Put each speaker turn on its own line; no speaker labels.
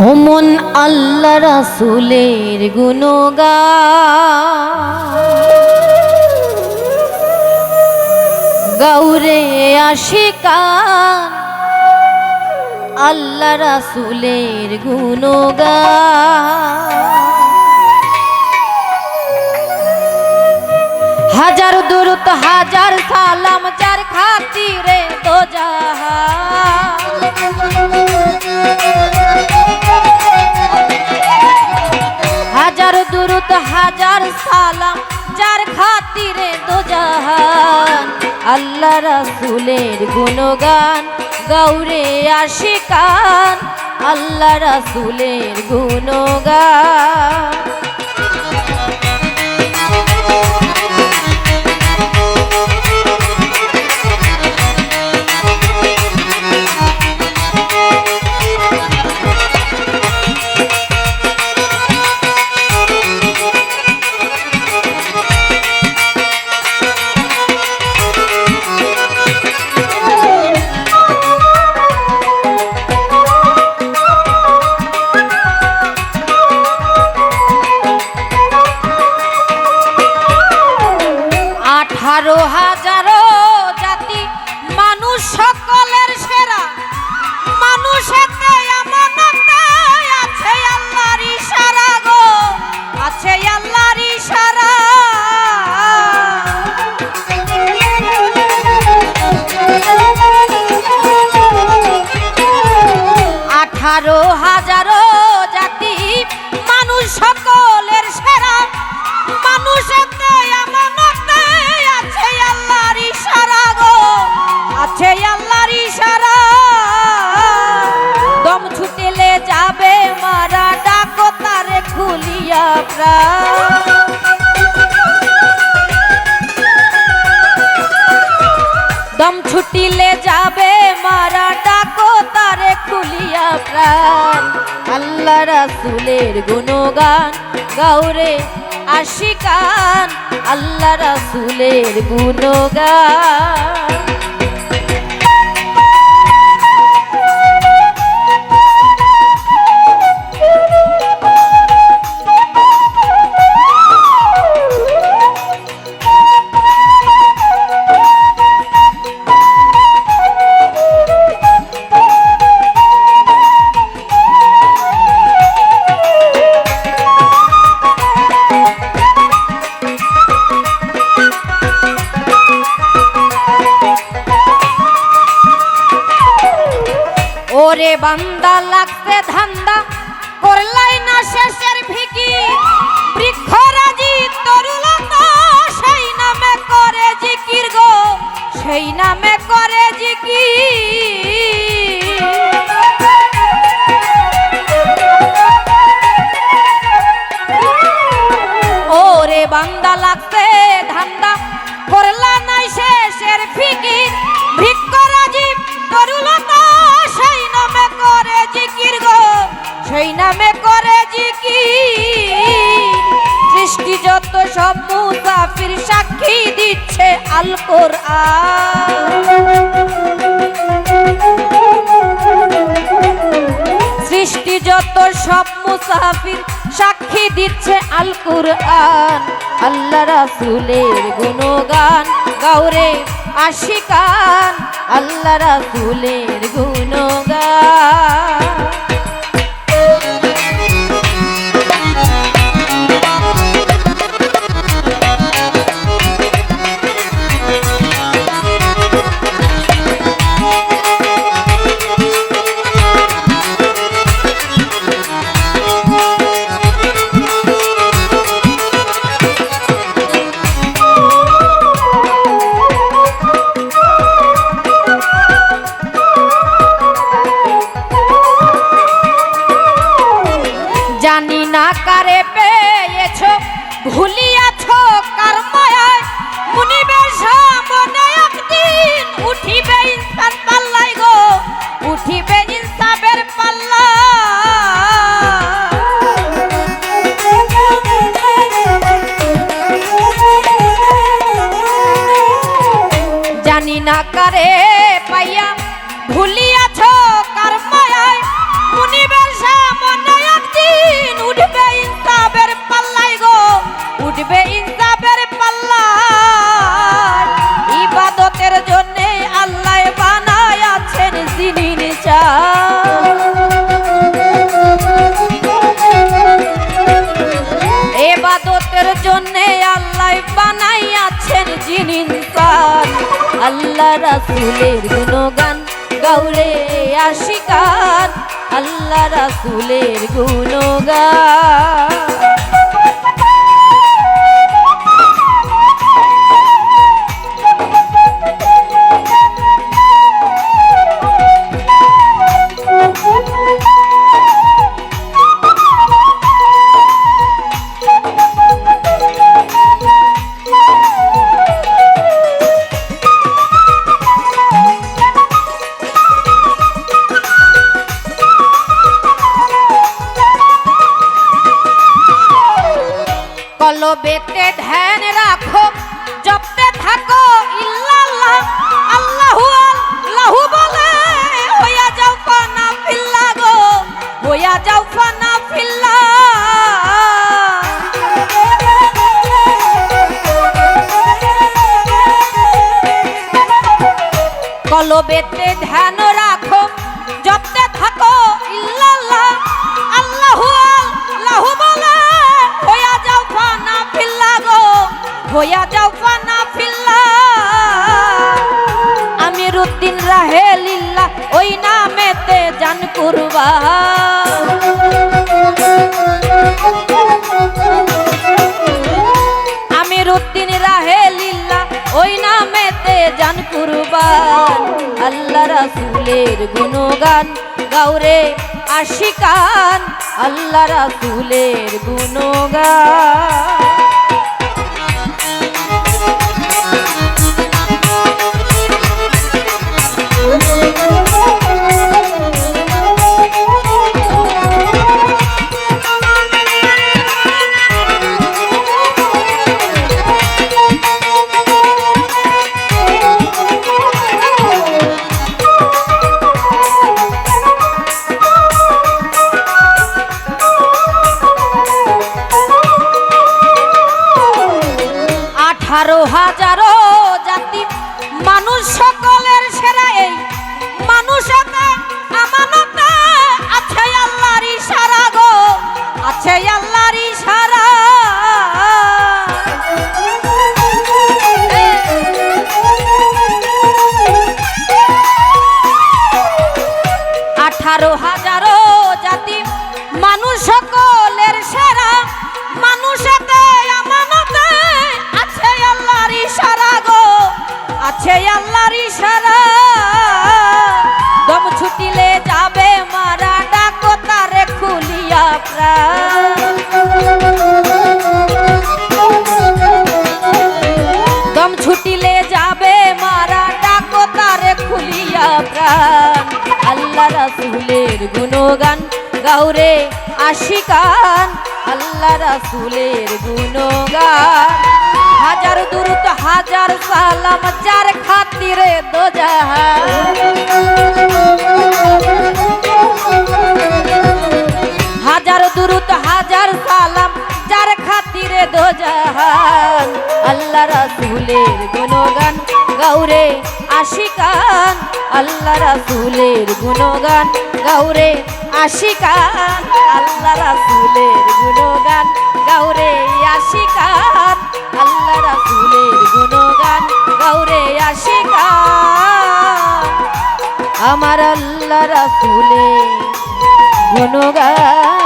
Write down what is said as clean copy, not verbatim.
ওমন আল্লাহ রাসূলের গুণগান গাউরে আশিকান আল্লাহ রাসূলের গুণগান হাজার দুরূদ হাজার সালাম যার খাতিরে দো জাহান হাজার দুরূদ হাজার সালাম যার খাতিরে দো জাহান আল্লাহ রাসূলের গুণগান গাউরে আশিকান আল্লাহ রাসূলের গুণগান হাজারো জাতি মানুষ সকলের সেরা মানুষেতে আমানতে আছে আল্লাহর ইশারা গো আছে আল্লাহর ইশারা 18,000 জাতি মানুষ সকলের সেরা মানুষেতে আমানতে আছে আল্লাহর ইশারা গো আছে আল্লাহর ইশারা দম ছুটিলে যাবে মারা ডাকো তারে খুলিয়া প্রাণ দম ছুটিলে যাবে মারা ডাকো তারে খুলিয়া প্রাণ আল্লাহ রাসূলের গুণগান গাউরে আশিকান আল্লাহ রাসূলের গুণগান ওরে বান্দা লাগছে ধান্দা করলাই না শেষের ভিকি বৃক্ষরাজি তরুলতা সেই নামে করে জিকির গো সেই নামে করে জিকির ওরে বান্দা লাগছে ধান্দা করলা নাই শেষের ফিকির বৃক্ষরাজি তরুলতা সেই নামে করে জিকির গো সেই নামে করে জিকির সৃষ্টি যত সব মুসাফির সাক্ষী দিচ্ছে আল কোরআন সৃষ্টি যত সব মুসাফির সাক্ষী দিচ্ছে আল কোরআন আল্লাহ রাসূলের গুণগান গাউরে আশিকান আল্লাহ রাসূলের গুণগান জানি না কারে পেয়েছো ভুলিয়াছো কার মায়ায় মুনিবের সামনে একদিন উঠিবে ইনসান পাল্লাই গো উঠিবে ইনসাফের পাল্লা জানি না কারে পাইয়া ভুলিয়াছো কার মায়ায় মুনিবের সামনে উঠবে ইনসাফের পাল্লা। ইবাদতের জন্য আল্লাহ বানায় আছেন জিনিন চাঁদ। ইবাদতের জন্য আল্লাহ বানায় আছেন জিনিন চাঁদ। আল্লাহ রাসূলের গুণগান গাউরে আশিকান, আল্লাহ রাসূলের গুণগান। কলবেতে ধ্যান রাখো, জপতে থাকো ইল্লাল্লাহ, আল্লাহু আল্লাহু বলে হইয়া যাও ফানা ফিল্লাহ গো, হইয়া যাও ফানা ফিল্লাহ। কলবেতে ধ্যান রাখো, জপতে থাকো ইল্লাল্লাহ, আল্লাহু আল্লাহু বলে হইয়া যাও ফানা ফিল্লাহ গো, হইয়া যাও ফানা ফিল্লাহ। আমিরউদ্দিন রাহে লিল্লাহ ওই নামেতে জান কুরবান। আমিরউদ্দিন রাহে লিল্লাহ ওই নামেতে জান কুরবান। আল্লাহ রাসূলের গুণগান গাউরে আশিকান, আল্লাহ রাসূলের গুণগান। হাজারো জাতি মানুষ সকলের সেরা, এই মানুষতে আমানতে আছে আল্লাহর ইশারা গো, আছে আল্লাহর ইশারা। 18,000 জাতি মানুষ সকলের সেরা, মানুষতে আমানতে আছে আল্লাহর ইশারা গো, আছে আল্লাহর ইশারা। দম ছুটিলে যাবে মারা, ডাকো তারে খুলিয়া প্রাণ। দম ছুটিলে যাবে মারা, ডাকো তারে খুলিয়া প্রাণ। আল্লাহ রাসূলের গুণগান গাউরে আশিকান, আল্লাহ রাসূলের গুণগান। হাজার দুরূদ হাজার সালাম যার খাতিরে দো জাহান। হাজার দুরূদ হাজার সালাম যার খাতিরে দো জাহান। আল্লাহ রাসূলের গুণগান গাউরে আশিকান, আল্লাহ রাসূলের গুণগান গাউরে আশিকান, আল্লাহ রাসূলের গুণগান গাউরে আশিকান, আল্লাহ রাসূলের গুণগান গাউরে আশিকান। আমার আল্লাহ রাসূলের গুণগান।